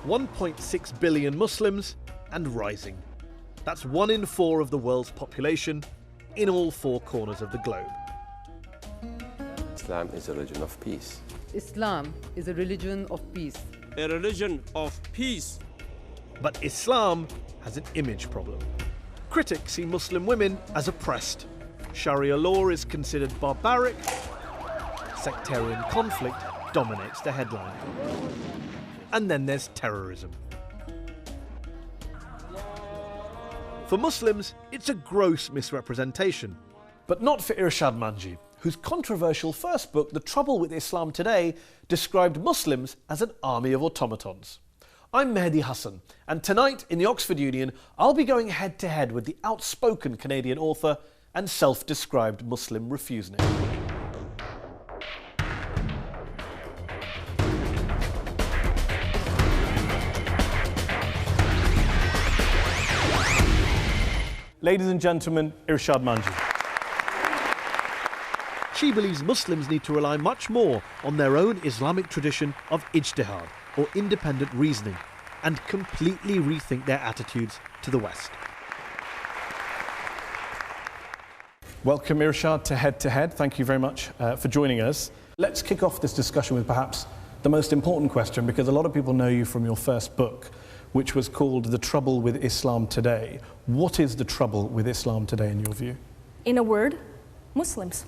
1.6 billion Muslims and rising. That's 1 in 4 of the world's population in all 4 corners of the globe. Islam is a religion of peace. Islam is a religion of peace. A religion of peace. But Islam has an image problem. Critics see Muslim women as oppressed. Sharia law is considered barbaric. Sectarian conflict dominates the headline. And then there's terrorism. For Muslims, it's a gross misrepresentation. But not for Irshad Manji, whose controversial first book, The Trouble with Islam Today, described Muslims as an army of automatons. I'm Mehdi Hassan, and tonight in the Oxford Union, I'll be going head-to-head with the outspoken Canadian author and self-described Muslim refusenik. Ladies and gentlemen, Irshad Manji. She believes Muslims need to rely much more on their own Islamic tradition of ijtihad, or independent reasoning, and completely rethink their attitudes to the West. Welcome, Irshad, to Head to Head. Thank you very much for joining us. Let's kick off this discussion with perhaps the most important question, because a lot of people know you from your first book, which was called The Trouble with Islam Today. What is the trouble with Islam today, in your view? In a word, Muslims.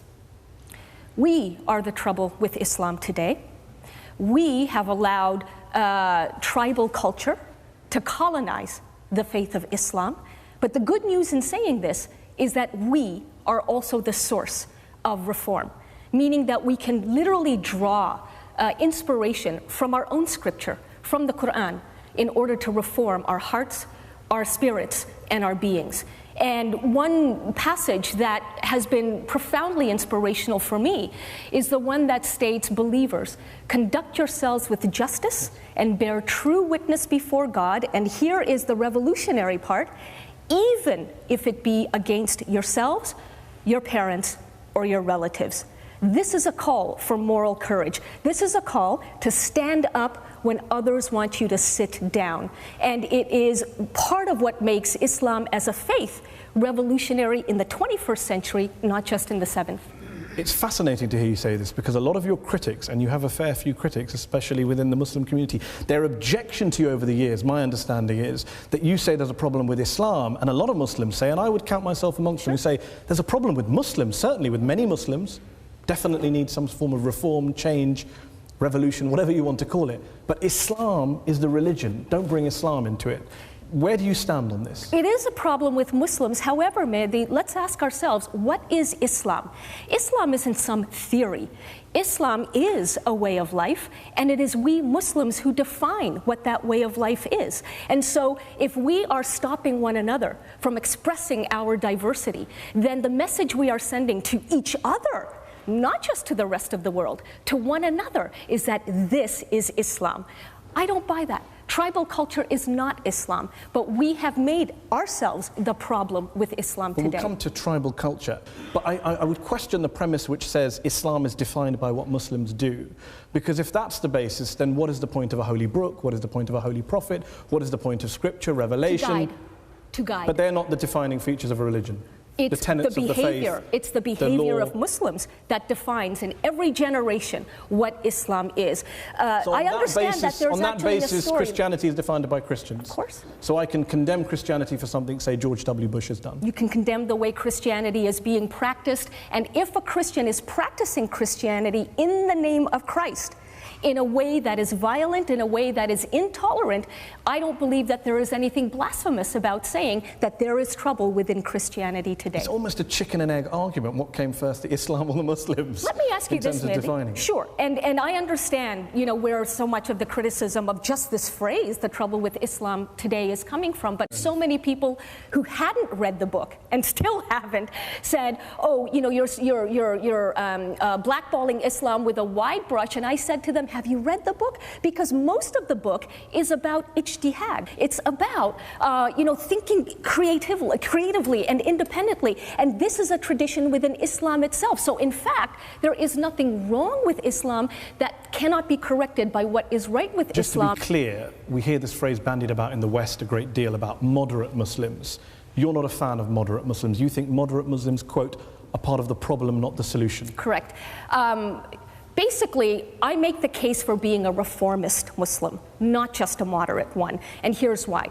We are the trouble with Islam today. We have allowed tribal culture to colonize the faith of Islam. But the good news in saying this is that we are also the source of reform, meaning that we can literally draw inspiration from our own scripture, from the Quran, in order to reform our hearts, our spirits, and our beings. And one passage that has been profoundly inspirational for me is the one that states, believers, conduct yourselves with justice and bear true witness before God, and here is the revolutionary part, even if it be against yourselves, your parents, or your relatives. This is a call for moral courage. This is a call to stand up when others want you to sit down. And it is part of what makes Islam as a faith revolutionary in the 21st century, not just in the 7th. It's fascinating to hear you say this, because a lot of your critics, and you have a fair few critics, especially within the Muslim community, their objection to you over the years, my understanding is, that you say there's a problem with Islam, and a lot of Muslims say, and I would count myself amongst them, who say there's a problem with Muslims, certainly with many Muslims, definitely need some form of reform, change, revolution, whatever you want to call it. But Islam is the religion. Don't bring Islam into it. Where do you stand on this? It is a problem with Muslims. However, Mehdi, let's ask ourselves, what is Islam? Islam isn't some theory. Islam is a way of life, and it is we Muslims who define what that way of life is. And so if we are stopping one another from expressing our diversity, then the message we are sending to each other, not just to the rest of the world, to one another, is that this is Islam. I don't buy that. Tribal culture is not Islam, but we have made ourselves the problem with Islam today. We'll come to tribal culture, but I would question the premise which says Islam is defined by what Muslims do. Because if that's the basis, then what is the point of a holy book? What is the point of a holy prophet? What is the point of scripture, revelation? To guide. But they're not the defining features of a religion. It's the tenets the behavior. Of the faith, it's the behavior of Muslims that defines in every generation what Islam is. So I understand that there's on that actually basis, a story. Christianity is defined by Christians. Of course. So I can condemn Christianity for something, say, George W. Bush has done. You can condemn the way Christianity is being practiced, and if a Christian is practicing Christianity in the name of Christ, in a way that is violent, in a way that is intolerant, I don't believe that there is anything blasphemous about saying that there is trouble within Christianity today. It's almost a chicken and egg argument. What came first, the Islam or the Muslims? Let me ask you this, Mehdi. Sure, and I understand, where so much of the criticism of just this phrase, the trouble with Islam today, is coming from, but so many people who hadn't read the book and still haven't said, oh, you're blackballing Islam with a wide brush, and I said to to them, have you read the book? Because most of the book is about ijtihad. It's about, thinking creatively and independently. And this is a tradition within Islam itself. So in fact, there is nothing wrong with Islam that cannot be corrected by what is right with Islam. Just to be clear, we hear this phrase bandied about in the West a great deal about moderate Muslims. You're not a fan of moderate Muslims. You think moderate Muslims, quote, are part of the problem, not the solution. Correct. Basically, I make the case for being a reformist Muslim, not just a moderate one. And here's why.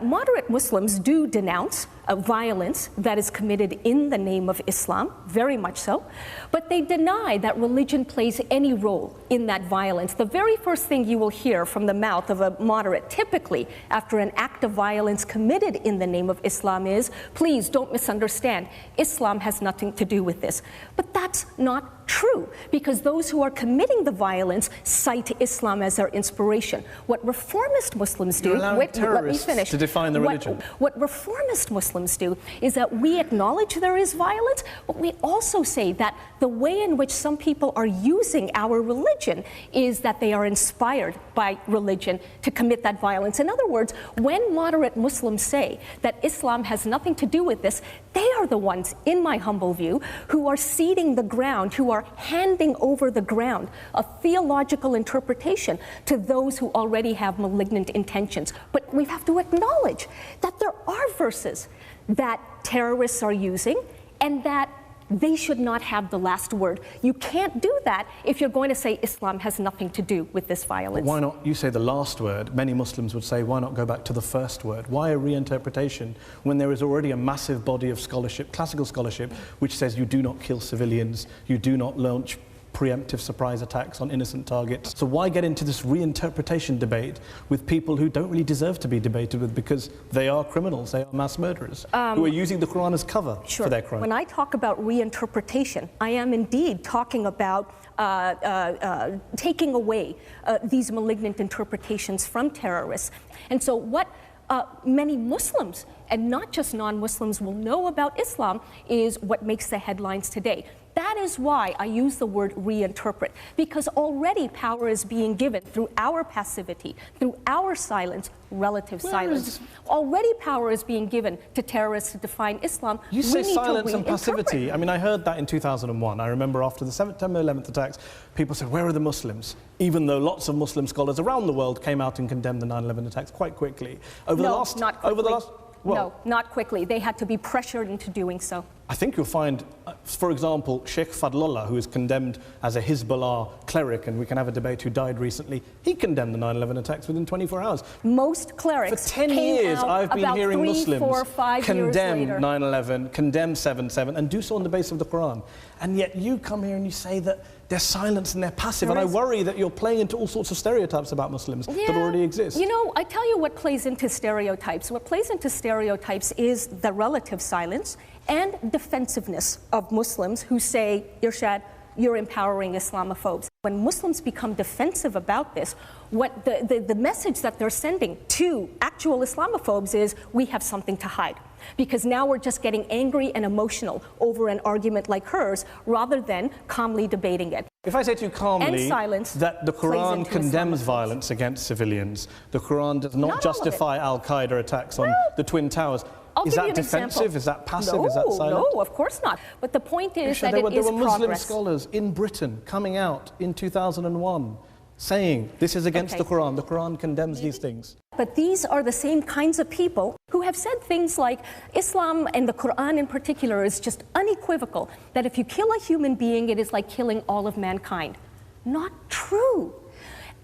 Moderate Muslims do denounce violence that is committed in the name of Islam, very much so, but they deny that religion plays any role in that violence. The very first thing you will hear from the mouth of a moderate, typically after an act of violence committed in the name of Islam, is, please don't misunderstand, Islam has nothing to do with this. But that's not true, because those who are committing the violence cite Islam as their inspiration. What reformist Muslims do, let me finish. To define the religion. What reformist Muslims do is that we acknowledge there is violence, but we also say that the way in which some people are using our religion is that they are inspired by religion to commit that violence. In other words, when moderate Muslims say that Islam has nothing to do with this, they are the ones, in my humble view, who are ceding the ground, who are handing over the ground of theological interpretation to those who already have malignant intentions. But we have to acknowledge that there are verses that terrorists are using and that they should not have the last word. You can't do that if you're going to say Islam has nothing to do with this violence. But why not, you say the last word, many Muslims would say, why not go back to the first word? Why a reinterpretation when there is already a massive body of scholarship, classical scholarship, which says you do not kill civilians, you do not launch preemptive surprise attacks on innocent targets. So why get into this reinterpretation debate with people who don't really deserve to be debated with, because they are criminals, they are mass murderers, who are using the Quran as cover for their crime? When I talk about reinterpretation, I am indeed talking about taking away these malignant interpretations from terrorists. And so what many Muslims, and not just non-Muslims, will know about Islam is what makes the headlines today. That is why I use the word reinterpret, because already power is being given through our passivity, through our silence, relative silence. Already power is being given to terrorists to define Islam. You say silence and passivity. I mean, I heard that in 2001. I remember after the September 11th attacks, people said, where are the Muslims? Even though lots of Muslim scholars around the world came out and condemned the 9/11 attacks quite quickly. Not quickly. No, not quickly. They had to be pressured into doing so. I think you'll find, for example, Sheikh Fadlullah, who is condemned as a Hezbollah cleric, and we can have a debate, who died recently, he condemned the 9/11 attacks within 24 hours. Most clerics For 10 years, I've been hearing Muslims condemn 9/11, condemn 7/7, and do so on the basis of the Quran. And yet you come here and you say that they're silent and they're passive, and I worry that you're playing into all sorts of stereotypes about Muslims that already exist. You know, I tell you what plays into stereotypes. What plays into stereotypes is the relative silence and defensiveness of Muslims who say, Irshad, you're empowering Islamophobes. When Muslims become defensive about this, what the message that they're sending to actual Islamophobes is, we have something to hide. Because now we're just getting angry and emotional over an argument like hers, rather than calmly debating it. If I say to you calmly that the Quran condemns violence against civilians, the Quran does not justify Al-Qaeda attacks on the Twin Towers, is that defensive? Is that passive? Is that silent? No, of course not. But the point is that there were Muslim scholars in Britain coming out in 2001 saying this is against the Quran condemns these things. But these are the same kinds of people who have said things like Islam and the Quran in particular is just unequivocal, that if you kill a human being, it is like killing all of mankind. Not true.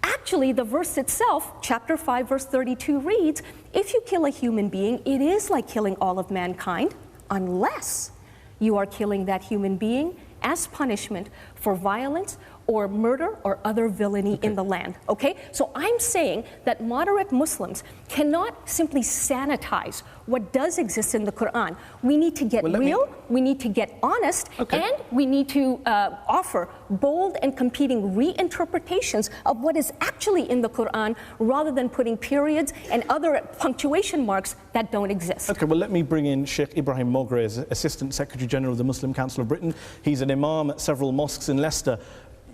Actually, the verse itself, chapter 5, verse 32 reads, if you kill a human being, it is like killing all of mankind, unless you are killing that human being as punishment for violence or murder or other villainy in the land, okay? So I'm saying that moderate Muslims cannot simply sanitize what does exist in the Quran. We need to get real, we need to get honest, and we need to offer bold and competing reinterpretations of what is actually in the Quran, rather than putting periods and other punctuation marks that don't exist. Okay, well, let me bring in Sheikh Ibrahim Moghreh, as Assistant Secretary General of the Muslim Council of Britain. He's an imam at several mosques in Leicester.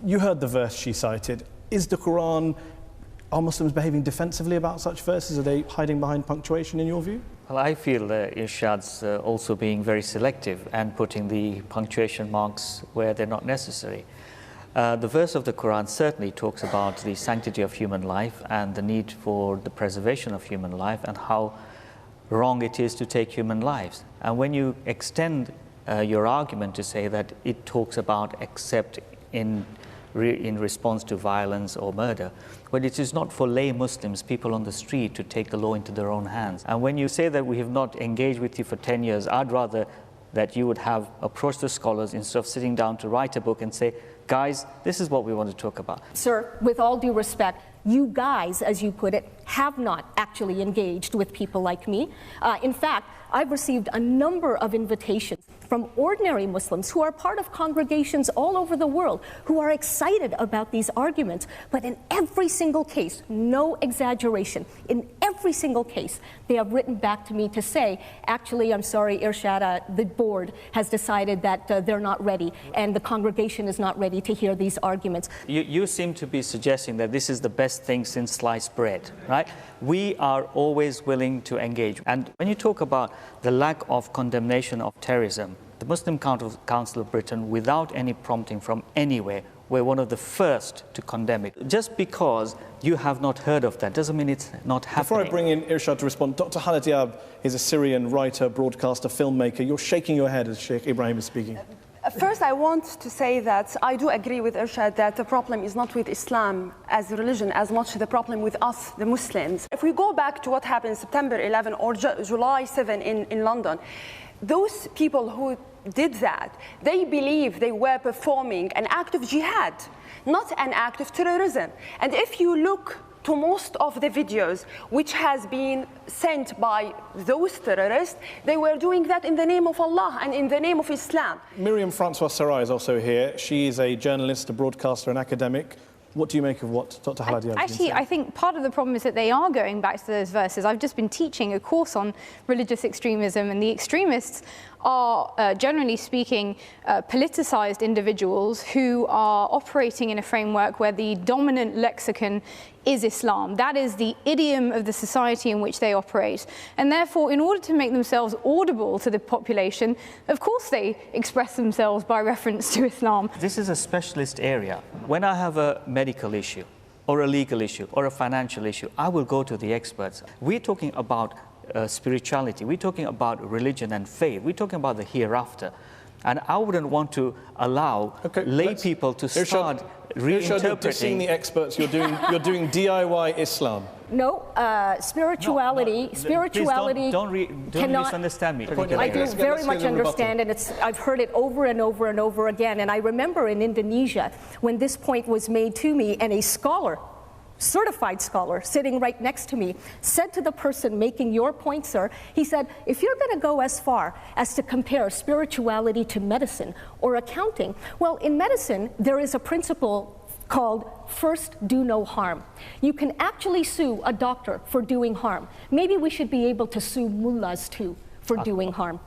You heard the verse she cited. Is the Quran, are Muslims behaving defensively about such verses? Are they hiding behind punctuation in your view? Well, I feel that Irshad's also being very selective and putting the punctuation marks where they're not necessary. The verse of the Quran certainly talks about the sanctity of human life and the need for the preservation of human life and how wrong it is to take human lives. And when you extend your argument to say that it talks about except in response to violence or murder, but it is not for lay Muslims, people on the street, to take the law into their own hands. And when you say that we have not engaged with you for 10 years, I'd rather that you would have approached the scholars instead of sitting down to write a book and say, guys, this is what we want to talk about. Sir, with all due respect, you guys, as you put it, have not actually engaged with people like me. In fact, I've received a number of invitations from ordinary Muslims who are part of congregations all over the world who are excited about these arguments. But in every single case, no exaggeration, in every single case, they have written back to me to say, actually, I'm sorry, Irshad, the board has decided that they're not ready and the congregation is not ready to hear these arguments. You seem to be suggesting that this is the best thing since sliced bread, right? We are always willing to engage. And when you talk about the lack of condemnation of terrorism, the Muslim Council of Britain, without any prompting from anywhere, were one of the first to condemn it. Just because you have not heard of that doesn't mean it's not happening. Before I bring in Irshad to respond, Dr. Khaled Diab is a Syrian writer, broadcaster, filmmaker. You're shaking your head as Sheikh Ibrahim is speaking. First, I want to say that I do agree with Irshad that the problem is not with Islam as a religion as much the problem with us, the Muslims. If we go back to what happened September 11 or July 7 in London, those people who did that, they believe they were performing an act of jihad, not an act of terrorism. And if you look to most of the videos which has been sent by those terrorists, they were doing that in the name of Allah and in the name of Islam. Miriam Francois Sarai is also here. She is a journalist, a broadcaster, an academic. What do you make of what Dr. Khaled Diab has been saying? I think part of the problem is that they are going back to those verses. I've just been teaching a course on religious extremism, and the extremists are, generally speaking, politicized individuals who are operating in a framework where the dominant lexicon is Islam. That is the idiom of the society in which they operate. And therefore, in order to make themselves audible to the population, of course they express themselves by reference to Islam. This is a specialist area. When I have a medical issue, or a legal issue, or a financial issue, I will go to the experts. We're talking about spirituality, we're talking about religion and faith, we're talking about the hereafter. And I wouldn't want to allow lay people to start reinterpreting. You're dissing the experts. You're doing DIY Islam. No, spirituality. Spirituality. Don't misunderstand me. I do very much understand, and I've heard it over and over and over again. And I remember in Indonesia when this point was made to me, and a scholar, certified scholar, sitting right next to me, said to the person making your point, sir, he said, if you're going to go as far as to compare spirituality to medicine or accounting, well, in medicine, there is a principle called first do no harm. You can actually sue a doctor for doing harm. Maybe we should be able to sue mullahs too for doing harm.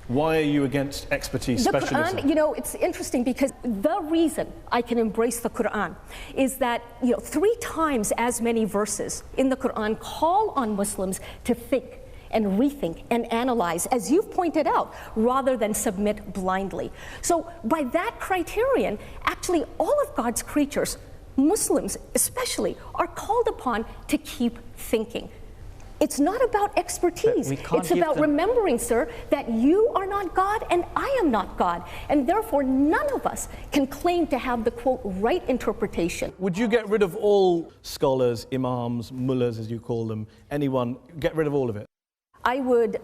Why are you against expertise specialism? The Quran, you know, it's interesting because the reason I can embrace the Quran is that, 3 times as many verses in the Quran call on Muslims to think and rethink and analyze, as you've pointed out, rather than submit blindly. So by that criterion, actually all of God's creatures, Muslims especially, are called upon to keep thinking. It's not about expertise. It's about remembering, sir, that you are not God and I am not God. And therefore, none of us can claim to have the, quote, right interpretation. Would you get rid of all scholars, imams, mullahs, as you call them, anyone, get rid of all of it? I would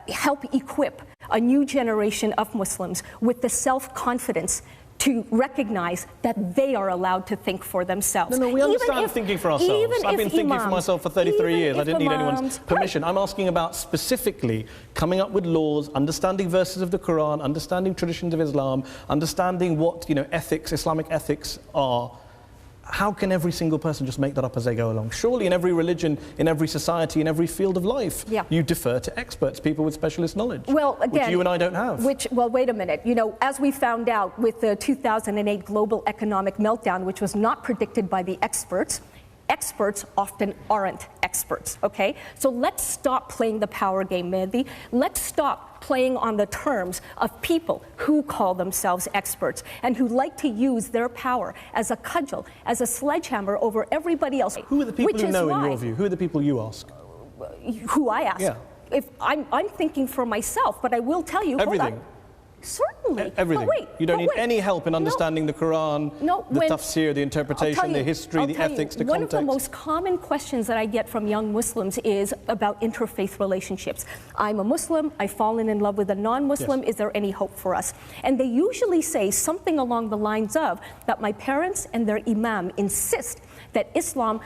help equip a new generation of Muslims with the self-confidence to recognize that they are allowed to think for themselves. No, we understand thinking for ourselves. I've been thinking for myself for 33 years. I didn't need anyone's permission. I'm asking about specifically coming up with laws, understanding verses of the Quran, understanding traditions of Islam, understanding what, ethics, Islamic ethics are, how can every single person just make that up as they go along? Surely in every religion, in every society, in every field of life, you defer to experts, people with specialist knowledge, well, again, which you and I don't have. Well, wait a minute. You know, as we found out with the 2008 global economic meltdown, which was not predicted by the experts, experts often aren't experts, okay? So let's stop playing the power game, Mehdi. Let's stop playing on the terms of people who call themselves experts and who like to use their power as a cudgel, as a sledgehammer over everybody else. Who are the people who know, in your view? Who are the people you ask? Who I ask? Yeah. If I'm thinking for myself, but I will tell you, everything. Hold on. Certainly. Everything. But wait, you don't need any help in understanding the Quran, the tafsir, the interpretation, the history, the ethics, the context. One of the most common questions that I get from young Muslims is about interfaith relationships. I'm a Muslim, I've fallen in love with a non-Muslim, is there any hope for us? And they usually say something along the lines of that my parents and their imam insist that Islam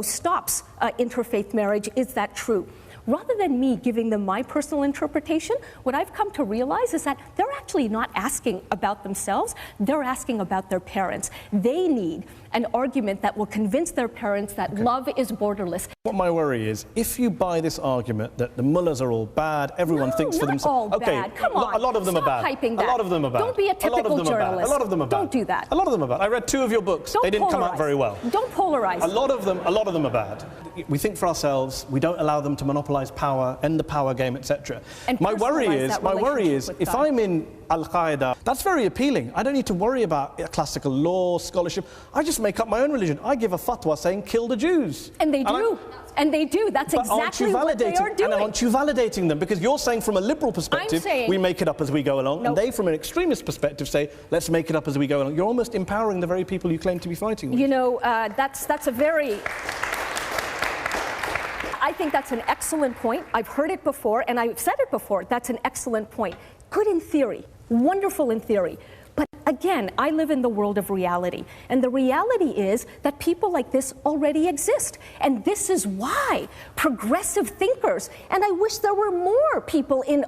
stops interfaith marriage. Is that true? Rather than me giving them my personal interpretation, what I've come to realize is that they're actually not asking about themselves, they're asking about their parents. They need an argument that will convince their parents that love is borderless. What my worry is, if you buy this argument that the mullahs are all bad, everyone thinks for themselves. All bad. Come on. A lot of them are bad. Hyping that. A lot of them are bad. Don't be a typical journalist. A lot of them are bad. Don't do that. A lot of them are bad. I read 2 of your books. They didn't come out very well. Don't polarize. A lot of them are bad. We think for ourselves. We don't allow them to monopolize power, end the power game, etc. My worry is, if I'm in Al-Qaeda, that's very appealing. I don't need to worry about classical law, scholarship. I just make up my own religion. I give a fatwa saying, kill the Jews. And they do. And they do. That's exactly what they are doing. And aren't you validating them? Because you're saying from a liberal perspective, we make it up as we go along. And they, from an extremist perspective, say, let's make it up as we go along. You're almost empowering the very people you claim to be fighting with. You know, that's a very... I think that's an excellent point. I've heard it before, and I've said it before. That's an excellent point. Good in theory, wonderful in theory. But again, I live in the world of reality. And the reality is that people like this already exist. And this is why progressive thinkers, and I wish there were more people in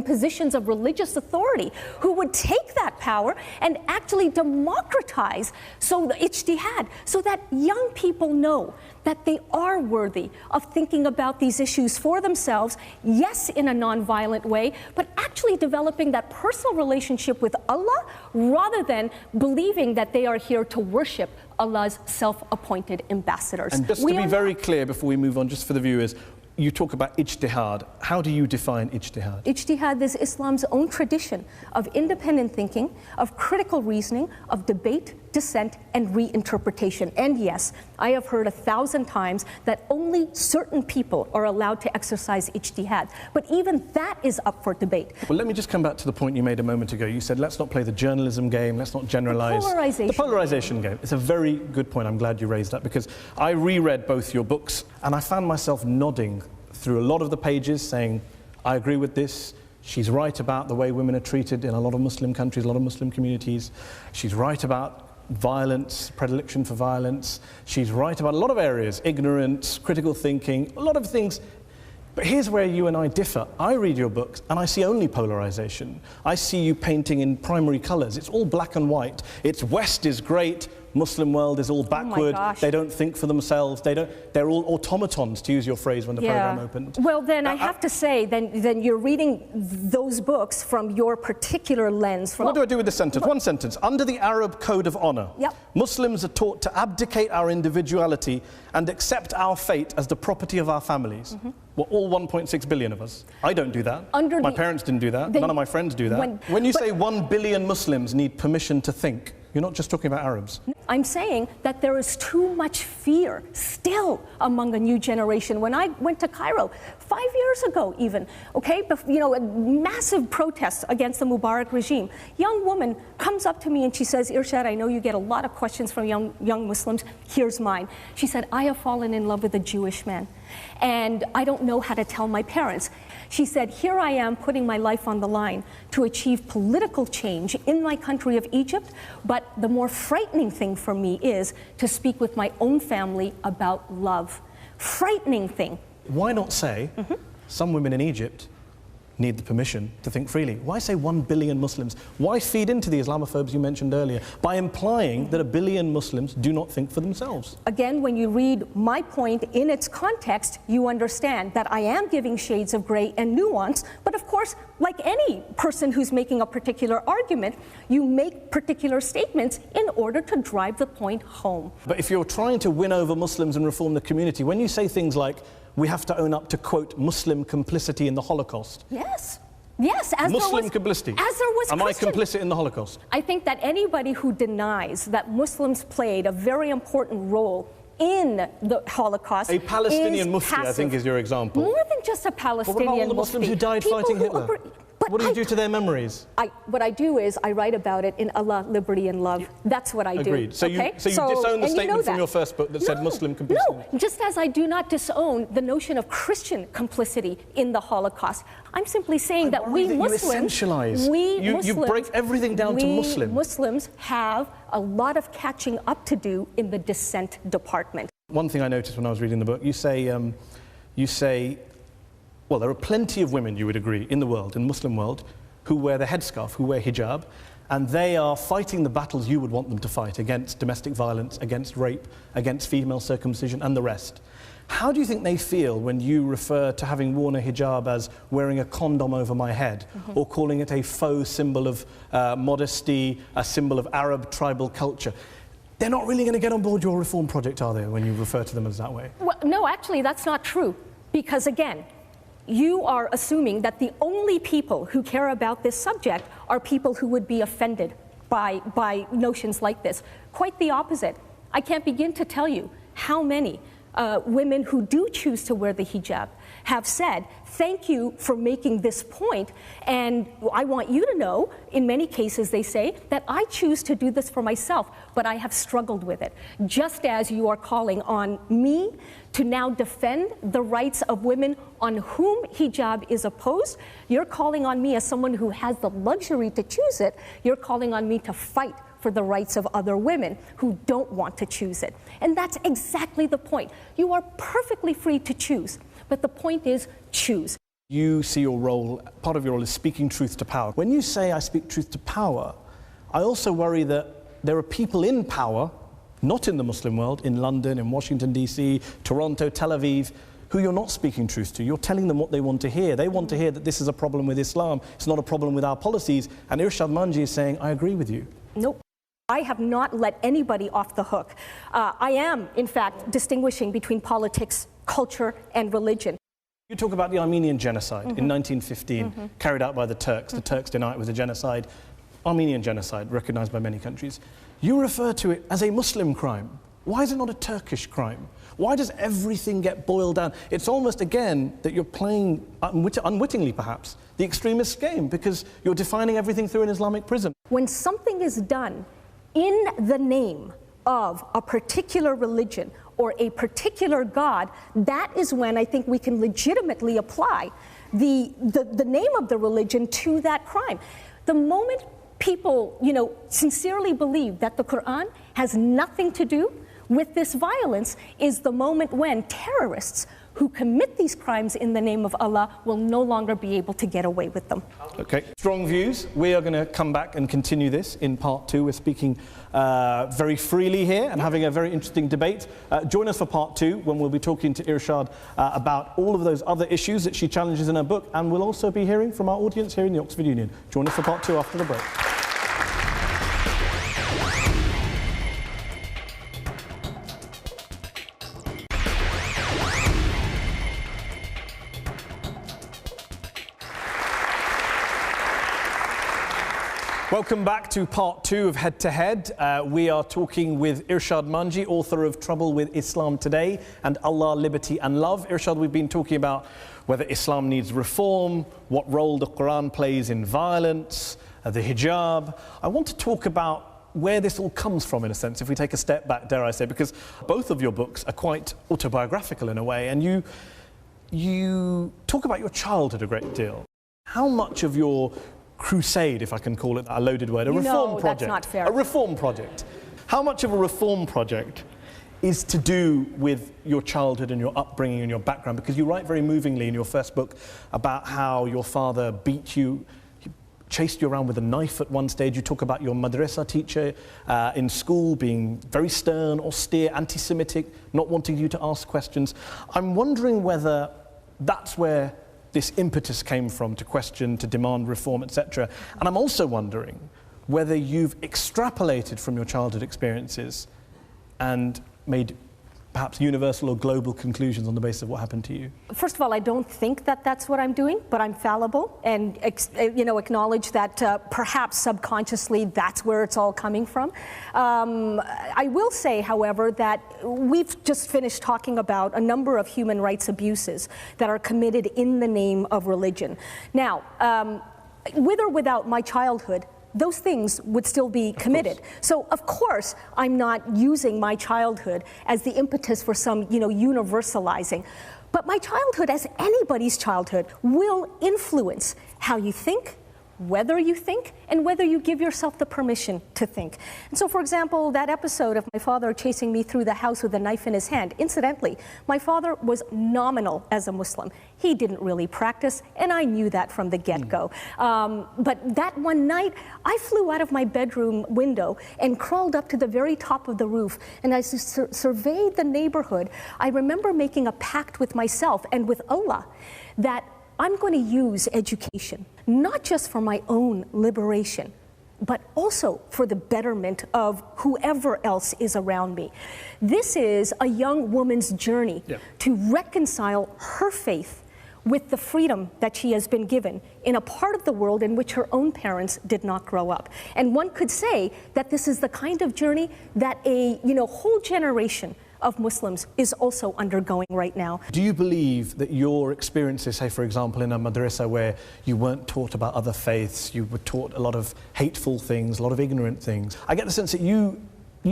positions of religious authority who would take that power and actually democratize the ijtihad, so that young people know that they are worthy of thinking about these issues for themselves, yes, in a non-violent way, but actually developing that personal relationship with Allah rather than believing that they are here to worship Allah's self-appointed ambassadors. And just to be very clear before we move on, just for the viewers, you talk about ijtihad. How do you define ijtihad? Ijtihad is Islam's own tradition of independent thinking, of critical reasoning, of debate, dissent, and reinterpretation. And yes, I have heard 1,000 times that only certain people are allowed to exercise ijtihad. But even that is up for debate. Well, let me just come back to the point you made a moment ago. You said, let's not play the journalism game, let's not generalize. The polarization game. It's a very good point. I'm glad you raised that, because I reread both your books and I found myself nodding through a lot of the pages saying, I agree with this. She's right about the way women are treated in a lot of Muslim countries, a lot of Muslim communities. She's right about violence, predilection for violence. She's right about a lot of areas, ignorance, critical thinking, a lot of things. But here's where you and I differ. I read your books and I see only polarization. I see you painting in primary colors. It's all black and white. It's West is great, Muslim world is all backward. They don't think for themselves. They're all automatons, to use your phrase when the program opened. Well, then I have to say, then you're reading those books from your particular lens. What do I do with this sentence? One sentence. Under the Arab Code of Honor, Muslims are taught to abdicate our individuality and accept our fate as the property of our families. Well, all 1.6 billion of us. I don't do that. My parents didn't do that. None of my friends do that. When you say 1 billion Muslims need permission to think, you're not just talking about Arabs. I'm saying that there is too much fear still among a new generation. When I went to Cairo 5 years ago even, a massive protests against the Mubarak regime. Young woman comes up to me and she says, Irshad, I know you get a lot of questions from young Muslims. Here's mine. She said, I have fallen in love with a Jewish man and I don't know how to tell my parents. She said, here I am putting my life on the line to achieve political change in my country of Egypt, but the more frightening thing for me is to speak with my own family about love. Frightening thing. Why not say, some women in Egypt need the permission to think freely. Why say 1 billion Muslims? Why feed into the Islamophobes you mentioned earlier by implying that 1 billion Muslims do not think for themselves? Again, when you read my point in its context, you understand that I am giving shades of gray and nuance, but of course, like any person who's making a particular argument, you make particular statements in order to drive the point home. But if you're trying to win over Muslims and reform the community, when you say things like, we have to own up to, quote, Muslim complicity in the Holocaust. Yes. Yes, as Muslim complicity. As there was Am Christian, I complicit in the Holocaust? I think that anybody who denies that Muslims played a very important role in the Holocaust A Palestinian mufti, passive. I think, is your example. More than just a But Palestinian what about all the Muslims mufti. who died People fighting who Hitler? What do you do to their memories? What I do is I write about it in Allah, Liberty and Love. That's what I do. Agreed. So okay? you disown the and statement from your first book that said Muslim complicity? No, just as I do not disown the notion of Christian complicity in the Holocaust. I'm simply saying that we Muslims, you break everything down to Muslim. Muslims have a lot of catching up to do in the dissent department. One thing I noticed when I was reading the book, you say, well, there are plenty of women, you would agree, in the world, in the Muslim world, who wear the headscarf, who wear hijab, and they are fighting the battles you would want them to fight against domestic violence, against rape, against female circumcision, and the rest. How do you think they feel when you refer to having worn a hijab as wearing a condom over my head, or calling it a faux symbol of modesty, a symbol of Arab tribal culture? They're not really going to get on board your reform project, are they, when you refer to them as that way? Well, no, actually, that's not true. Because again, you are assuming that the only people who care about this subject are people who would be offended by notions like this. Quite the opposite. I can't begin to tell you how many women who do choose to wear the hijab have said, thank you for making this point, and I want you to know, in many cases they say, that I choose to do this for myself, but I have struggled with it. Just as you are calling on me to now defend the rights of women on whom hijab is opposed, you're calling on me as someone who has the luxury to choose it, you're calling on me to fight for the rights of other women who don't want to choose it. And that's exactly the point. You are perfectly free to choose, but the point is choose. You see your role, part of your role is speaking truth to power. When you say I speak truth to power, I also worry that there are people in power, not in the Muslim world, in London, in Washington, D.C., Toronto, Tel Aviv, who you're not speaking truth to. You're telling them what they want to hear. They want to hear that this is a problem with Islam, it's not a problem with our policies, and Irshad Manji is saying, I agree with you. Nope. I have not let anybody off the hook. I am, in fact, distinguishing between politics, culture, and religion. You talk about the Armenian genocide in 1915, carried out by the Turks. The Turks deny it was a genocide. Armenian genocide, recognized by many countries. You refer to it as a Muslim crime. Why is it not a Turkish crime? Why does everything get boiled down? It's almost, again, that you're playing, unwittingly perhaps, the extremist game, because you're defining everything through an Islamic prism. When something is done in the name of a particular religion or a particular God, that is when I think we can legitimately apply the name of the religion to that crime. The moment people, sincerely believe that the Quran has nothing to do with this violence is the moment when terrorists who commit these crimes in the name of Allah will no longer be able to get away with them. Okay, strong views. We are going to come back and continue this in part 2. We're speaking very freely here and having a very interesting debate. Join us for part 2 when we'll be talking to Irshad about all of those other issues that she challenges in her book, and we'll also be hearing from our audience here in the Oxford Union. Join us for part 2 after the break. Welcome back to part 2 of Head to Head. We are talking with Irshad Manji, author of Trouble with Islam Today and Allah, Liberty and Love. Irshad, we've been talking about whether Islam needs reform, what role the Quran plays in violence, the hijab. I want to talk about where this all comes from, in a sense, if we take a step back, dare I say, because both of your books are quite autobiographical in a way, and you talk about your childhood a great deal. How much of your crusade, if I can call it a loaded word, a reform project. That's not fair. A reform project. How much of a reform project is to do with your childhood and your upbringing and your background, because you write very movingly in your first book about how your father beat you, chased you around with a knife at one stage. You talk about your madrasa teacher in school being very stern, austere, anti-Semitic, not wanting you to ask questions. I'm wondering whether that's where this impetus came from, to question, to demand reform, etc. And I'm also wondering whether you've extrapolated from your childhood experiences and made perhaps universal or global conclusions on the basis of what happened to you. First of all, I don't think that that's what I'm doing, but I'm fallible and acknowledge that perhaps subconsciously that's where it's all coming from. I will say, however, that we've just finished talking about a number of human rights abuses that are committed in the name of religion. Now, with or without my childhood, those things would still be committed. So, of course, I'm not using my childhood as the impetus for some, universalizing. But my childhood, as anybody's childhood, will influence how you think, whether you think, and whether you give yourself the permission to think. And so, for example, that episode of my father chasing me through the house with a knife in his hand, incidentally, my father was nominal as a Muslim. He didn't really practice, and I knew that from the get-go. But that one night, I flew out of my bedroom window and crawled up to the very top of the roof, and as I surveyed the neighborhood, I remember making a pact with myself and with Allah that I'm going to use education, not just for my own liberation, but also for the betterment of whoever else is around me. This is a young woman's journey to reconcile her faith with the freedom that she has been given in a part of the world in which her own parents did not grow up. And one could say that this is the kind of journey that a whole generation of Muslims is also undergoing right now. Do you believe that your experiences, say for example in a madrasa where you weren't taught about other faiths, you were taught a lot of hateful things, a lot of ignorant things, I get the sense that you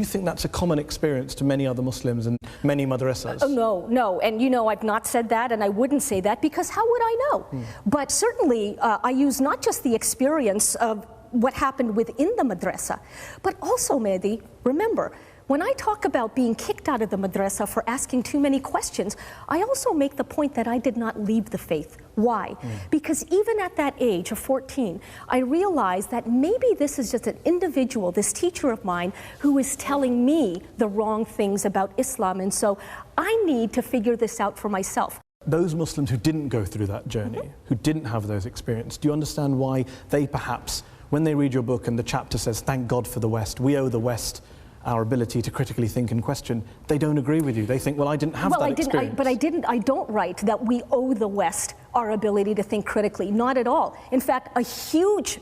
think that's a common experience to many other Muslims and many madrasas? No, and I've not said that, and I wouldn't say that, because how would I know? But certainly I use not just the experience of what happened within the madrasa, but also, Mehdi, remember, when I talk about being kicked out of the madrasa for asking too many questions, I also make the point that I did not leave the faith. Why? Because even at that age of 14, I realized that maybe this is just an individual, this teacher of mine, who is telling me the wrong things about Islam, and so I need to figure this out for myself. Those Muslims who didn't go through that journey, who didn't have those experiences, do you understand why they perhaps, when they read your book and the chapter says, thank God for the West, we owe the West our ability to critically think and question, they don't agree with you? They think, well, I didn't have that experience. I don't write that we owe the West our ability to think critically, not at all. In fact, a huge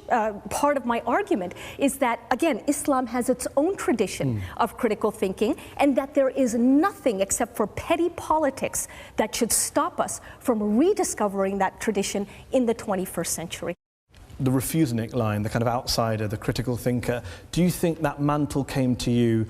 part of my argument is that, again, Islam has its own tradition of critical thinking, and that there is nothing except for petty politics that should stop us from rediscovering that tradition in the 21st century. The refusnik line, the kind of outsider, the critical thinker, do you think that mantle came to you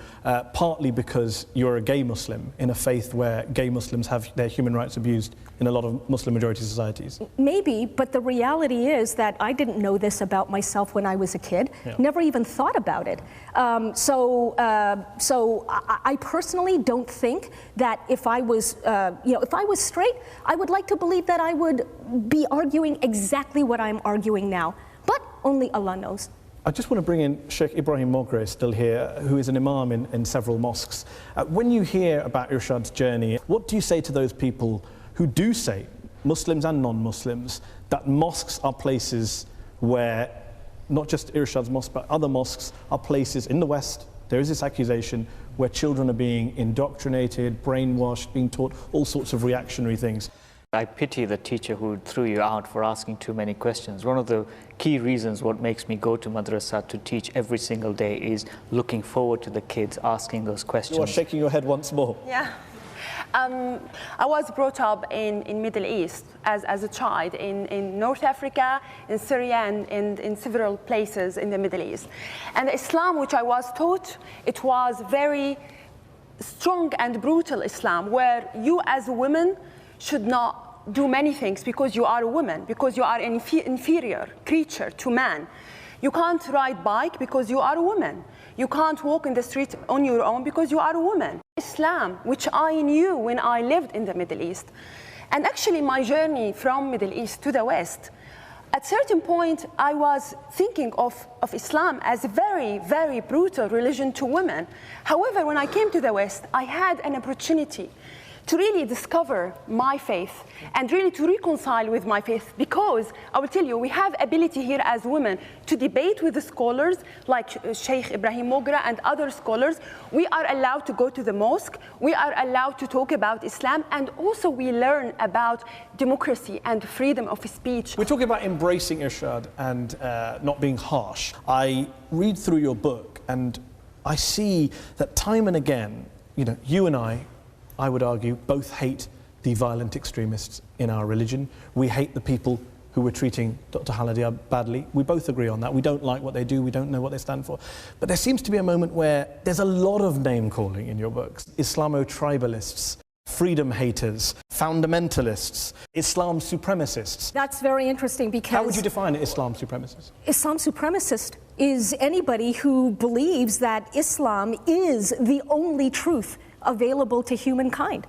partly because you're a gay Muslim in a faith where gay Muslims have their human rights abused in a lot of Muslim majority societies? Maybe, but the reality is that I didn't know this about myself when I was a kid, never even thought about it. So I personally don't think that if I was, if I was straight, I would like to believe that I would be arguing exactly what I'm arguing now. But only Allah knows. I just want to bring in Sheikh Ibrahim Moghreh, still here, who is an imam in several mosques. When you hear about Irshad's journey, what do you say to those people who do say, Muslims and non-Muslims, that mosques are places where, not just Irshad's mosque, but other mosques are places in the West, there is this accusation where children are being indoctrinated, brainwashed, being taught all sorts of reactionary things? I pity the teacher who threw you out for asking too many questions. One of the key reasons what makes me go to madrasa to teach every single day is looking forward to the kids asking those questions. You are shaking your head once more. Yeah. I was brought up in Middle East as a child in North Africa, in Syria, and in several places in the Middle East. And the Islam which I was taught, it was very strong and brutal Islam, where you as a woman should not do many things because you are a woman, because you are an inferior creature to man. You can't ride bike because you are a woman. You can't walk in the street on your own because you are a woman. Islam, which I knew when I lived in the Middle East. And actually my journey from Middle East to the West, at certain point I was thinking of Islam as a very, very brutal religion to women. However, when I came to the West, I had an opportunity to really discover my faith and really to reconcile with my faith, because I will tell you, we have ability here as women to debate with the scholars like Sheikh Ibrahim Mogra and other scholars. We are allowed to go to the mosque, we are allowed to talk about Islam, and also we learn about democracy and freedom of speech. We're talking about embracing Irshad and not being harsh. I read through your book and I see that time and again, you know, you and I would argue, both hate the violent extremists in our religion. We hate the people who were treating Dr. Hala Diab badly. We both agree on that. We don't like what they do. We don't know what they stand for. But there seems to be a moment where there's a lot of name-calling in your books. Islamo-tribalists, freedom haters, fundamentalists, Islam supremacists. That's very interesting because... How would you define an Islam supremacist? Islam supremacist is anybody who believes that Islam is the only truth available to humankind.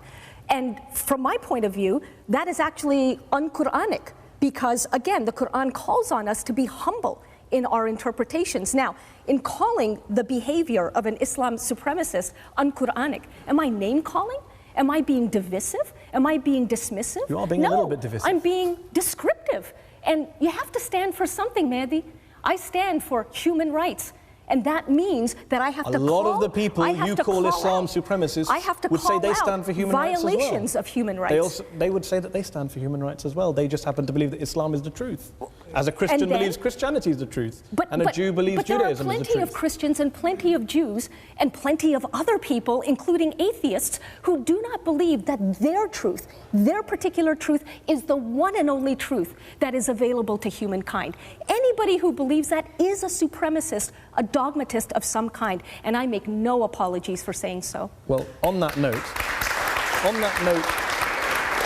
And from my point of view, that is actually un-Quranic, because again, the Quran calls on us to be humble in our interpretations. Now, in calling the behavior of an Islam supremacist un-Quranic, am I name-calling? Am I being divisive? Am I being dismissive? You are being a little bit divisive. I'm being descriptive. And you have to stand for something, Mehdi. I stand for human rights. And that means that I have to call... A lot of the people you call Islam supremacists would say they stand for human rights as well. Violations of human rights. They would say that they stand for human rights as well. They just happen to believe that Islam is the truth. As a Christian believes Christianity is the truth. And a Jew believes Judaism is the truth. But there are plenty of Christians and plenty of Jews and plenty of other people, including atheists, who do not believe that their truth, their particular truth, is the one and only truth that is available to humankind. Anybody who believes that is a supremacist, a dogmatist of some kind, and I make no apologies for saying so. Well, on that note,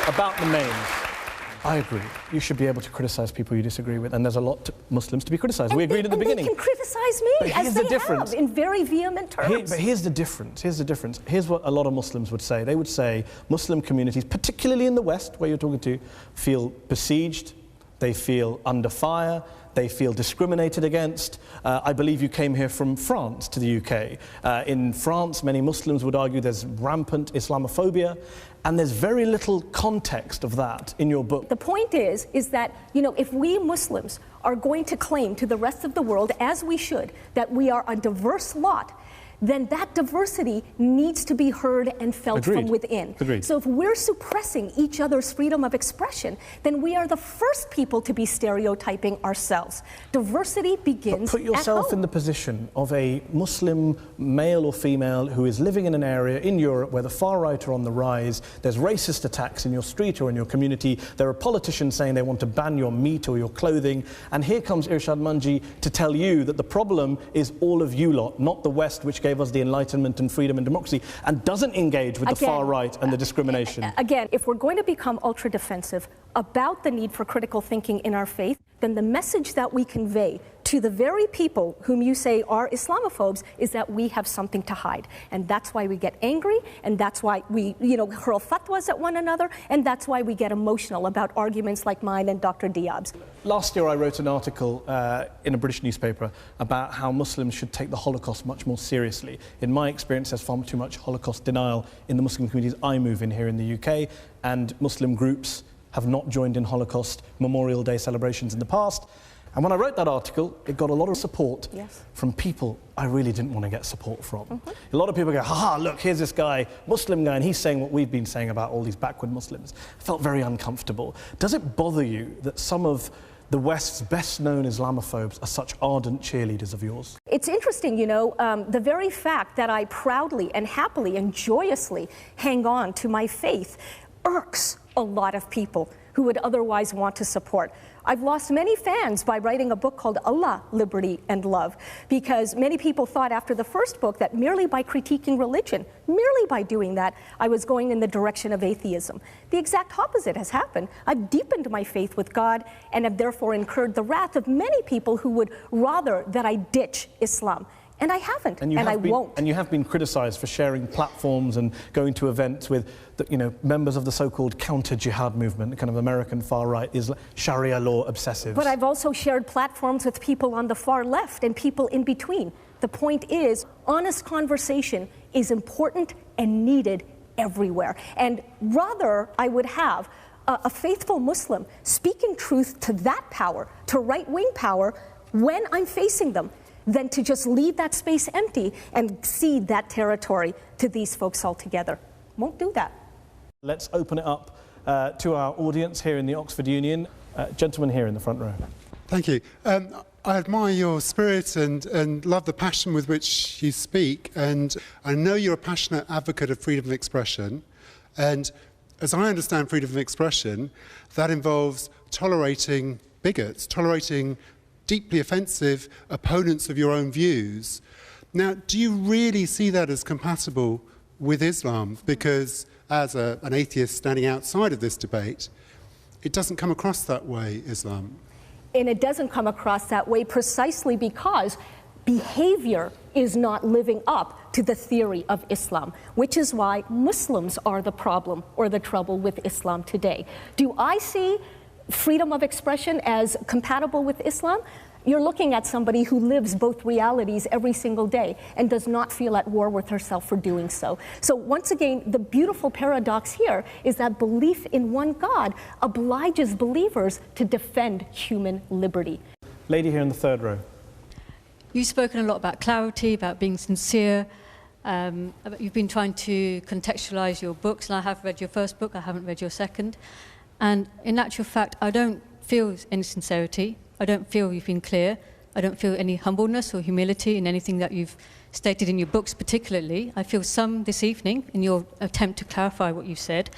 about the names, I agree. You should be able to criticize people you disagree with, and there's a lot of Muslims to be criticized. We agreed at the beginning. They can criticize me, as they have, in very vehement terms. But here's the difference. Here's what a lot of Muslims would say. They would say Muslim communities, particularly in the West, where you're talking to, feel besieged, they feel under fire, they feel discriminated against. I believe you came here from France to the UK. In France, many Muslims would argue there's rampant Islamophobia, and there's very little context of that in your book. The point is that, you know, if we Muslims are going to claim to the rest of the world, as we should, that we are a diverse lot, then that diversity needs to be heard and felt from within. So if we're suppressing each other's freedom of expression, then we are the first people to be stereotyping ourselves. Diversity begins But put yourself in the position of a Muslim male or female who is living in an area in Europe where the far right are on the rise, there's racist attacks in your street or in your community, there are politicians saying they want to ban your meat or your clothing, and here comes Irshad Manji to tell you that the problem is all of you lot, not the West, which gave us the Enlightenment and freedom and democracy, and doesn't engage with the far right and the discrimination. Again, if we're going to become ultra-defensive about the need for critical thinking in our faith, then the message that we convey to the very people whom you say are Islamophobes is that we have something to hide. And that's why we get angry, and that's why we, you know, hurl fatwas at one another, and that's why we get emotional about arguments like mine and Dr. Diab's. Last year I wrote an article in a British newspaper about how Muslims should take the Holocaust much more seriously. In my experience, there's far too much Holocaust denial in the Muslim communities I move in here in the UK, and Muslim groups have not joined in Holocaust Memorial Day celebrations in the past. And when I wrote that article, it got a lot of support from people I really didn't want to get support from. A lot of people go, haha, look, here's this guy, Muslim guy, and he's saying what we've been saying about all these backward Muslims. I felt very uncomfortable. Does it bother you that some of the West's best-known Islamophobes are such ardent cheerleaders of yours? It's interesting, you know, the very fact that I proudly and happily and joyously hang on to my faith irks a lot of people who would otherwise want to support. I've lost many fans by writing a book called Allah, Liberty and Love, because many people thought after the first book that merely by critiquing religion, merely by doing that, I was going in the direction of atheism. The exact opposite has happened. I've deepened my faith with God and have therefore incurred the wrath of many people who would rather that I ditch Islam. And I haven't, And I won't. And you have been criticised for sharing platforms and going to events with, members of the so-called counter-jihad movement, the kind of American far-right, Sharia law obsessives. But I've also shared platforms with people on the far left and people in between. The point is, honest conversation is important and needed everywhere. And rather, I would have a faithful Muslim speaking truth to that power, to right-wing power, when I'm facing them, than to just leave that space empty and cede that territory to these folks altogether. Won't do that. Let's open it up to our audience here in the Oxford Union. Gentleman here in the front row. Thank you. I admire your spirit and love the passion with which you speak, and I know you're a passionate advocate of freedom of expression, and as I understand freedom of expression, that involves tolerating bigots, tolerating deeply offensive opponents of your own views. Now, do you really see that as compatible with Islam? Because as an atheist standing outside of this debate, it doesn't come across that way, Islam. And it doesn't come across that way precisely because behavior is not living up to the theory of Islam, which is why Muslims are the problem or the trouble with Islam today. Do I see freedom of expression as compatible with Islam? You're looking at somebody who lives both realities every single day and does not feel at war with herself for doing so. So once again, the beautiful paradox here is that belief in one God obliges believers to defend human liberty. Lady here in the third row. You've spoken a lot about clarity, about being sincere. You've been trying to contextualize your books, and I have read your first book, I haven't read your second. And in actual fact, I don't feel any sincerity. I don't feel you've been clear. I don't feel any humbleness or humility in anything that you've stated in your books particularly. I feel some this evening in your attempt to clarify what you said,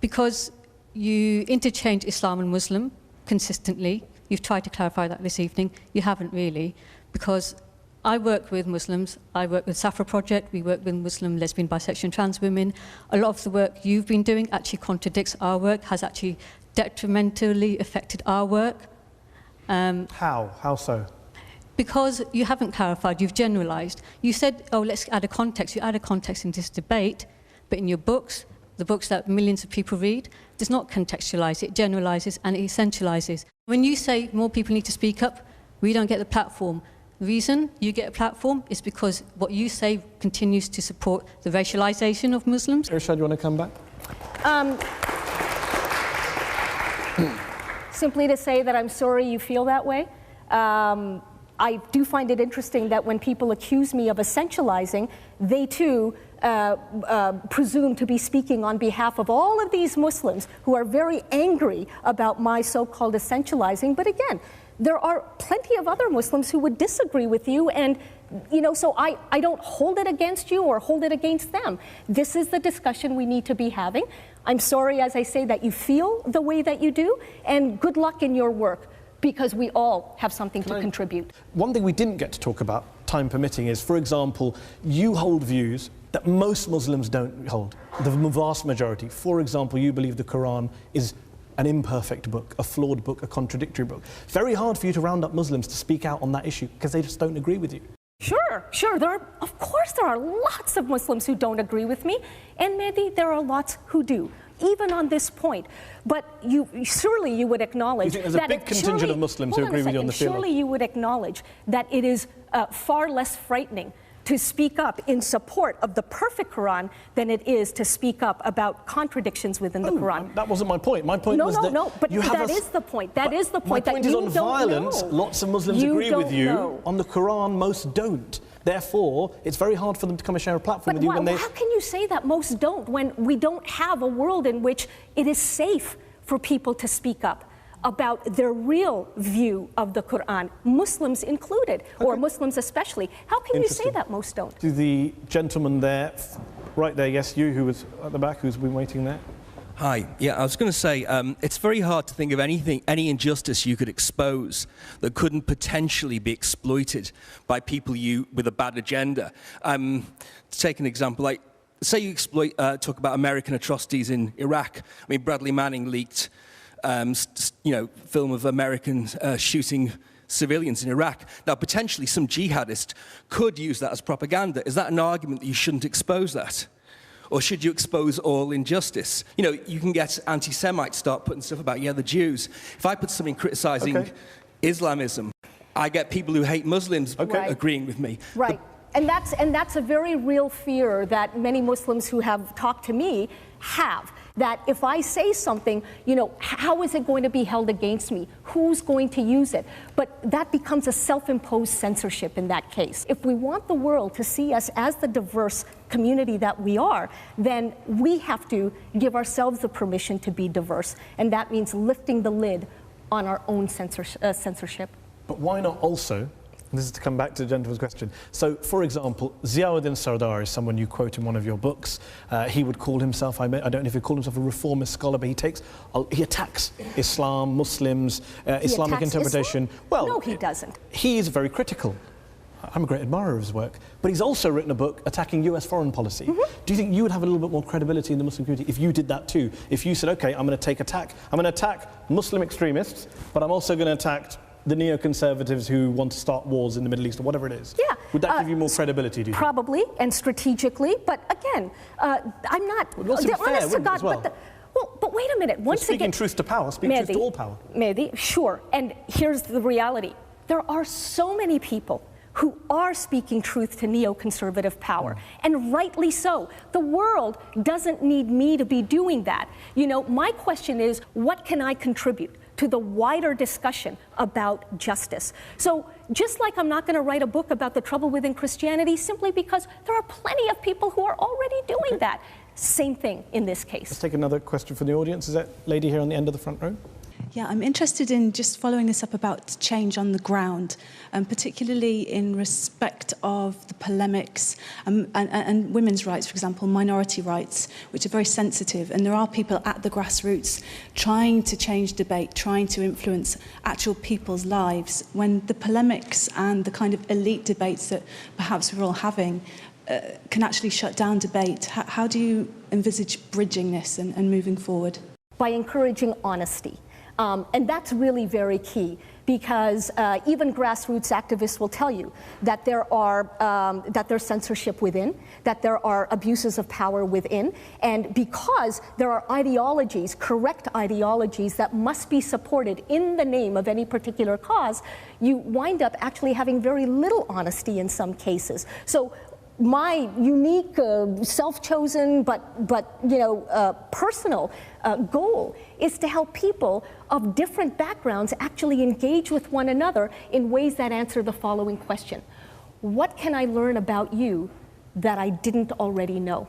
because you interchange Islam and Muslim consistently. You've tried to clarify that this evening. You haven't really, because I work with Muslims. I work with Safra Project. We work with Muslim, lesbian, bisexual and trans women. A lot of the work you've been doing actually contradicts our work, has actually detrimentally affected our work. How? How so? Because you haven't clarified, you've generalised. You said, oh, let's add a context. You add a context in this debate, but in your books, the books that millions of people read, does not contextualise, it generalises and it essentialises. When you say more people need to speak up, we don't get the platform. The reason you get a platform is because what you say continues to support the racialisation of Muslims. Irshad, you want to come back? Simply to say that I'm sorry you feel that way. I do find it interesting that when people accuse me of essentializing, they too presume to be speaking on behalf of all of these Muslims who are very angry about my so-called essentializing. But again, there are plenty of other Muslims who would disagree with you, and so I don't hold it against you or hold it against them. This is the discussion we need to be having. I'm sorry, as I say, that you feel the way that you do, and good luck in your work, because we all have something to contribute. One thing we didn't get to talk about, time permitting, is, for example, you hold views that most Muslims don't hold, the vast majority. For example, you believe the Quran is an imperfect book, a flawed book, a contradictory book. Very hard for you to round up Muslims to speak out on that issue because they just don't agree with you. Sure. Of course there are lots of Muslims who don't agree with me, and maybe there are lots who do, even on this point. But surely you would acknowledge that... You think there's a big contingent of Muslims who agree with you on the field? Surely you would acknowledge that it is far less frightening to speak up in support of the perfect Quran than it is to speak up about contradictions within the Quran. That wasn't my point. My point was that... No, but that is the point. That is the point. My point is on violence, lots of Muslims agree with you. On the Quran, most don't. Therefore, it's very hard for them to come and share a platform with you when they... How can you say that most don't when we don't have a world in which it is safe for people to speak up about their real view of the Quran, Muslims included, or Muslims especially? How can you say that most don't? To the gentleman there, right there, yes, you who was at the back, who's been waiting there. Hi. Yeah, I was going to say, it's very hard to think of any injustice you could expose that couldn't potentially be exploited by people with a bad agenda. To take an example, like, say you talk about American atrocities in Iraq. I mean, Bradley Manning leaked, film of Americans shooting civilians in Iraq. Now, potentially some jihadist could use that as propaganda. Is that an argument that you shouldn't expose that? Or should you expose all injustice? You know, you can get anti-Semites start putting stuff about, the Jews. If I put something criticising Islamism, I get people who hate Muslims agreeing with me. Right. And that's a very real fear that many Muslims who have talked to me have. That if I say something, how is it going to be held against me? Who's going to use it? But that becomes a self-imposed censorship in that case. If we want the world to see us as the diverse community that we are, then we have to give ourselves the permission to be diverse. And that means lifting the lid on our own censorship. But why not also, and this is to come back to the gentleman's question, so for example, Ziauddin Sardar is someone you quote in one of your books. He would call himself, I don't know if he called himself a reformist scholar, but he attacks Islam, Muslims, Islamic interpretation. Islam? Well, no, he doesn't. He is very critical. I'm a great admirer of his work, but he's also written a book attacking US foreign policy. Do you think you would have a little bit more credibility in the Muslim community if you did that too? If you said, okay, I'm going to attack Muslim extremists, but I'm also going to attack the neoconservatives who want to start wars in the Middle East or whatever it is? Yeah. Would that give you more credibility, do you think? Probably, and strategically, but again, I'm not... Well, it fair, honest to God, well. But wait a minute. Once speaking truth to power, speak truth to all power. Maybe, sure. And here's the reality. There are so many people who are speaking truth to neoconservative power, and rightly so. The world doesn't need me to be doing that. My question is, what can I contribute to the wider discussion about justice? So just like I'm not going to write a book about the trouble within Christianity simply because there are plenty of people who are already doing that. Same thing in this case. Let's take another question from the audience. Is that lady here on the end of the front row? Yeah, I'm interested in just following this up about change on the ground, particularly in respect of the polemics and women's rights, for example, minority rights, which are very sensitive. And there are people at the grassroots trying to change debate, trying to influence actual people's lives, when the polemics and the kind of elite debates that perhaps we're all having can actually shut down debate. How do you envisage bridging this and moving forward? By encouraging honesty. And that's really very key, because even grassroots activists will tell you that there's censorship within, that there are abuses of power within, and because there are ideologies, correct ideologies, that must be supported in the name of any particular cause, you wind up actually having very little honesty in some cases. So my unique, self-chosen, but personal goal is to help people of different backgrounds actually engage with one another in ways that answer the following question: what can I learn about you that I didn't already know?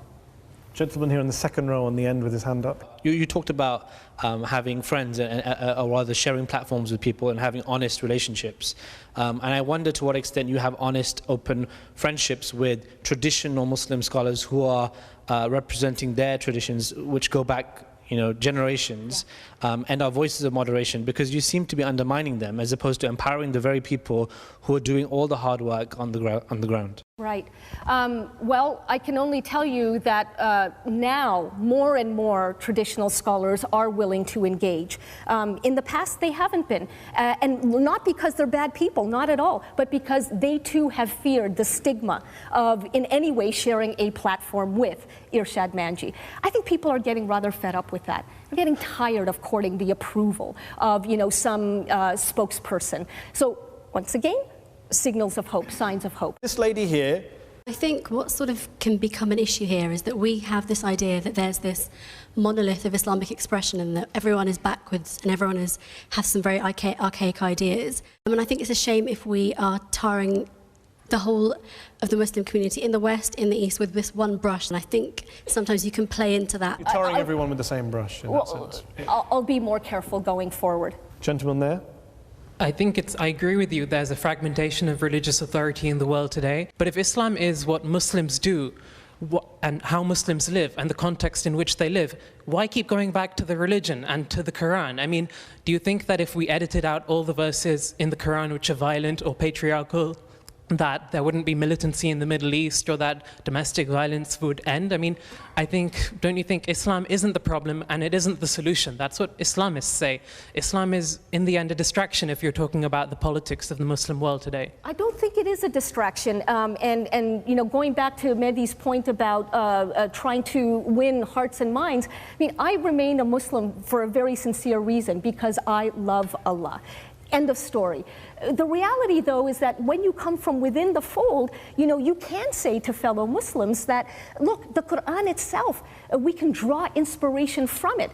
Gentleman here in the second row on the end with his hand up. You talked about having friends or rather sharing platforms with people and having honest relationships. And I wonder to what extent you have honest, open friendships with traditional Muslim scholars who are representing their traditions, which go back generations, and are voices of moderation, because you seem to be undermining them as opposed to empowering the very people who are doing all the hard work on the ground. Right. Well, I can only tell you that now more and more traditional scholars are willing to engage. In the past, they haven't been. And not because they're bad people, not at all, but because they too have feared the stigma of in any way sharing a platform with Irshad Manji. I think people are getting rather fed up with that. They're getting tired of courting the approval of, some spokesperson. So once again, signals of hope, signs of hope. This lady here. I think what sort of can become an issue here is that we have this idea that there's this monolith of Islamic expression and that everyone is backwards and everyone has some very archaic ideas. And I think it's a shame if we are tarring the whole of the Muslim community in the West, in the East, with this one brush. And I think sometimes you can play into that. You're tarring everyone with the same brush in that sense. I'll be more careful going forward. Gentleman there. I agree with you, there's a fragmentation of religious authority in the world today. But if Islam is what Muslims do, and how Muslims live, and the context in which they live, why keep going back to the religion and to the Quran? I mean, do you think that if we edited out all the verses in the Quran which are violent or patriarchal, that there wouldn't be militancy in the Middle East or that domestic violence would end. I mean, don't you think Islam isn't the problem and it isn't the solution? That's what Islamists say. Islam is, in the end, a distraction if you're talking about the politics of the Muslim world today. I don't think it is a distraction. And you know, going back to Mehdi's point about trying to win hearts and minds, I mean, I remain a Muslim for a very sincere reason, because I love Allah. End of story. The reality, though, is that when you come from within the fold, you know, you can say to fellow Muslims that, look, the Quran itself, we can draw inspiration from it.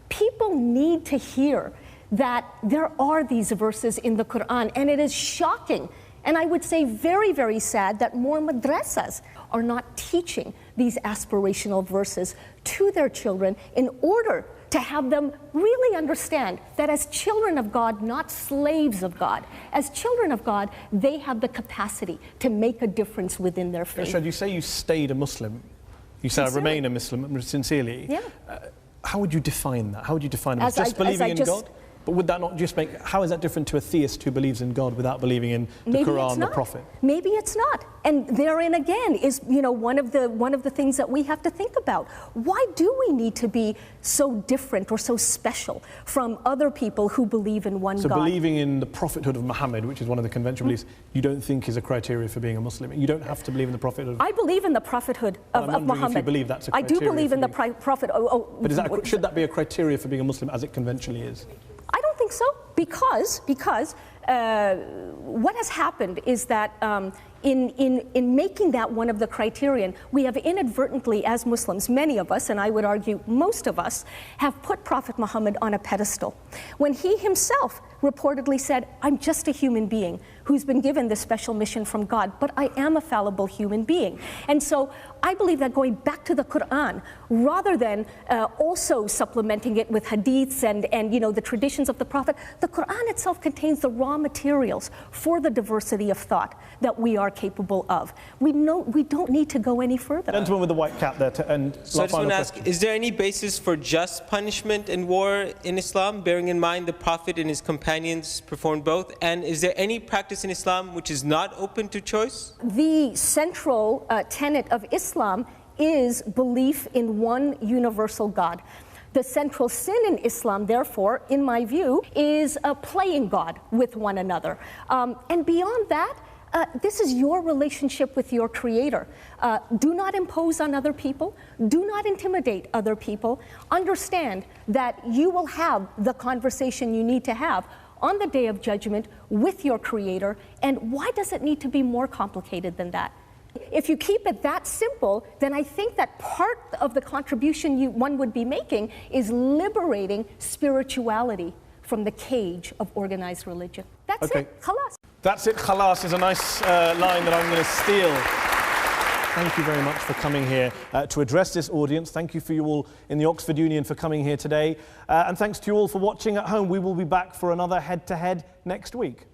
People need to hear that there are these verses in the Quran, and it is shocking, and I would say very, very sad, that more madrasas are not teaching these aspirational verses to their children in order to have them really understand that as children of God, not slaves of God, as children of God, they have the capacity to make a difference within their faith. Irshad, you say you stayed a Muslim. You say I remain a Muslim sincerely. Yeah. How would you define that? How would you define it? As Just believing in just, God? But would that not just make, how is that different to a theist who believes in God without believing in the Quran, the Prophet? Maybe it's not. And therein again is, you know, one of the things that we have to think about. Why do we need to be so different or so special from other people who believe in one God? So believing in the prophethood of Muhammad, which is one of the conventional beliefs, you don't think is a criteria for being a Muslim? You don't have to believe in the prophethood? I believe in the prophethood of Muhammad. If you believe that's a I criteria. do believe in the prophet. But is that should that be a criteria for being a Muslim as it conventionally is? I don't think so, because what has happened is that in making that one of the criterion, we have inadvertently, as Muslims, many of us, and I would argue most of us, have put Prophet Muhammad on a pedestal, when he himself reportedly said, I'm just a human being who's been given this special mission from God, but I am a fallible human being. And so I believe that going back to the Quran, rather than also supplementing it with hadiths and you know, the traditions of the Prophet, the Quran itself contains the raw materials for the diversity of thought that we are capable of. We don't need to go any further. Gentleman with the white cap there, So I just want to ask, is there any basis for just punishment in war in Islam, bearing in mind the Prophet and his companions performed both? And is there any practice in Islam which is not open to choice? The central tenet of Islam is belief in one universal God. The central sin in Islam, therefore, in my view, is playing God with one another. And beyond that, this is your relationship with your Creator. Do not impose on other people. Do not intimidate other people. Understand that you will have the conversation you need to have on the Day of Judgment with your Creator. And why does it need to be more complicated than that? If you keep it that simple, then I think that part of the contribution one would be making is liberating spirituality from the cage of organized religion. That's it. Khalas. That's it. Khalas is a nice line that I'm going to steal. Thank you very much for coming here to address this audience. Thank you for you all in the Oxford Union for coming here today. And thanks to you all for watching at home. We will be back for another head-to-head next week.